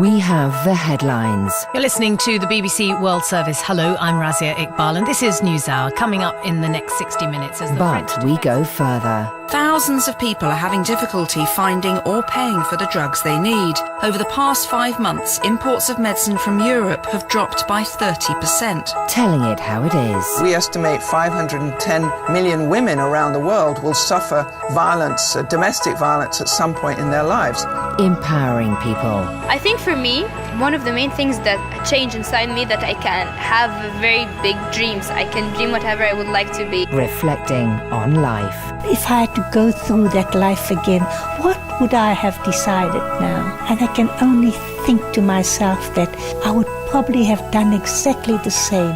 We have the headlines. You're listening to the BBC World Service. Hello, I'm Razia Iqbal, and this is NewsHour. Coming up in the next 60 minutes as the But we go further. Thousands of people are having difficulty finding or paying for the drugs they need. Over the past 5 months, imports of medicine from Europe have dropped by 30%. Telling it how it is. We estimate 510 million women around the world will suffer violence, domestic violence at some point in their lives. Empowering people. I think for me, one of the main things that change inside me that I can have very big dreams. I can dream whatever I would like to be. Reflecting on life. If I had to go through that life again, what would I have decided now? And I can only think to myself that I would probably have done exactly the same.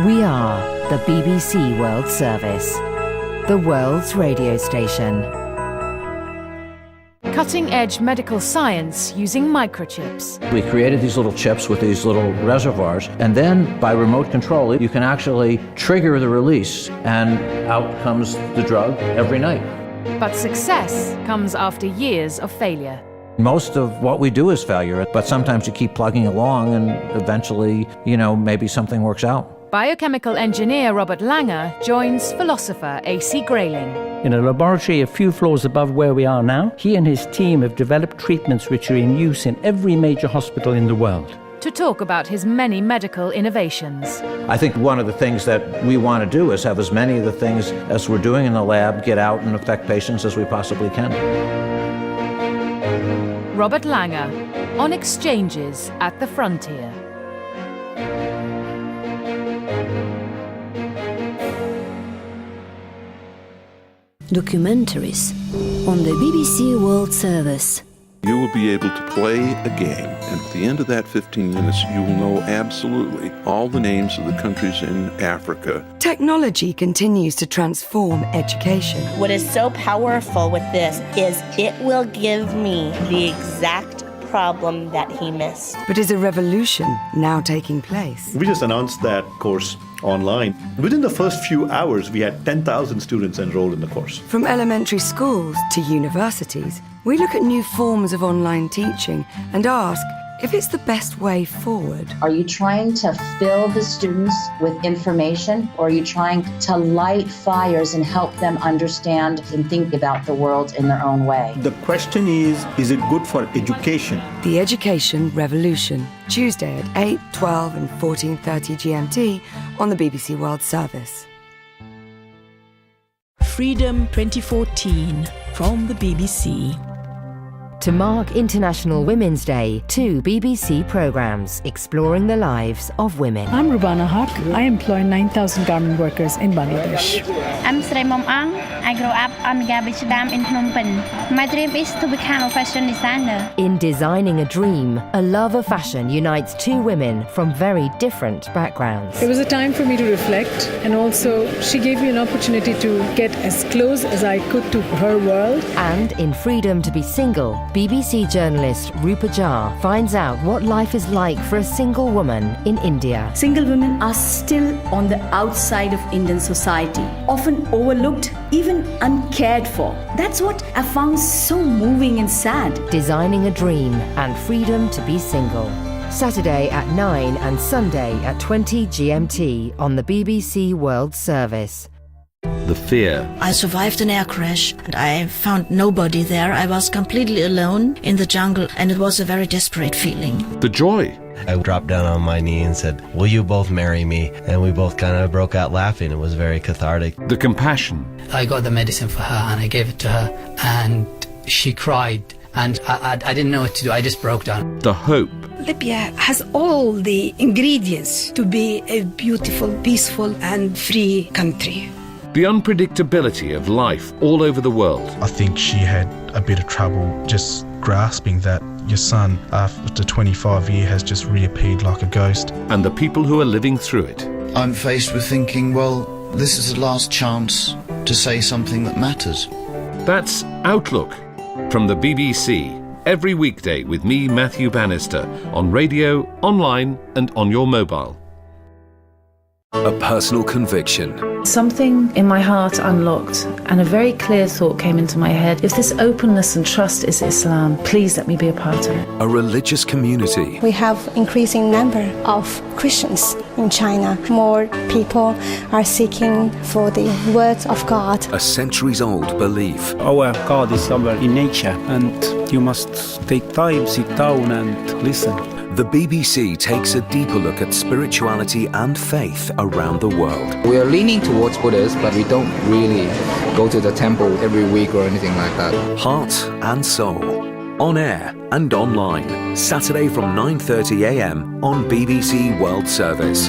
We are the BBC World Service, the world's radio station. cutting-edge medical science using microchips. We created these little chips with these little reservoirs, and then by remote control, you can actually trigger the release, and out comes the drug every night. But success comes after years of failure. Most of what we do is failure, but sometimes you keep plugging along and eventually, maybe something works out. Biochemical engineer Robert Langer joins philosopher A.C. Grayling. In a laboratory a few floors above where we are now, he and his team have developed treatments which are in use in every major hospital in the world. To talk about his many medical innovations. I think one of the things that we want to do is have as many of the things as we're doing in the lab get out and affect patients as we possibly can. Robert Langer on exchanges at the frontier. Documentaries on the BBC World Service. You will be able to play a game, and at the end of that 15 minutes, you will know absolutely all the names of the countries in Africa. Technology continues to transform education. What is so powerful with this is it will give me the exact problem that he missed. But is a revolution now taking place? We just announced that course online. Within the first few hours, we had 10,000 students enrolled in the course. From elementary schools to universities, we look at new forms of online teaching and ask if it's the best way forward. Are you trying to fill the students with information, or are you trying to light fires and help them understand and think about the world in their own way? The question is it good for education? The Education Revolution, Tuesday at 8, 12 and 14:30 GMT on the BBC World Service. Freedom 2014 from the BBC. To mark International Women's Day, 2 BBC programmes exploring the lives of women. I'm Rubana Haq. I employ 9,000 garment workers in Bangladesh. I'm Sri Mom Ang. I grew up on Garbage Dam in Phnom Penh. My dream is to become a fashion designer. In Designing a Dream, a love of fashion unites 2 women from very different backgrounds. It was a time for me to reflect, and also she gave me an opportunity to get as close as I could to her world. And in Freedom to be Single, BBC journalist Rupa Jha finds out what life is like for a single woman in India. Single women are still on the outside of Indian society, often overlooked, even uncared for. That's what I found so moving and sad. Designing a Dream and Freedom to be Single. Saturday at 9 and Sunday at 20 GMT on the BBC World Service. The fear. I survived an air crash and I found nobody there. I was completely alone in the jungle and it was a very desperate feeling. The joy. I dropped down on my knee and said, "Will you both marry me?" And we both kind of broke out laughing. It was very cathartic. The compassion. I got the medicine for her and I gave it to her and she cried and I didn't know what to do. I just broke down. The hope. Libya has all the ingredients to be a beautiful, peaceful and free country. The unpredictability of life all over the world. I think she had a bit of trouble just grasping that your son, after 25 years, has just reappeared like a ghost. And the people who are living through it. I'm faced with thinking, well, this is the last chance to say something that matters. That's Outlook from the BBC. Every weekday with me, Matthew Bannister, on radio, online and on your mobile. A personal conviction. Something in my heart unlocked, and a very clear thought came into my head. If this openness and trust is Islam, please let me be a part of it. A religious community. We have increasing number of Christians in China. More people are seeking for the word of God. A centuries-old belief. Our God is somewhere in nature, and you must take time, sit down and listen. The BBC takes a deeper look at spirituality and faith around the world. We are leaning towards Buddhists, but we don't really go to the temple every week or anything like that. Heart and Soul. On air and online. Saturday from 9:30 a.m. on BBC World Service.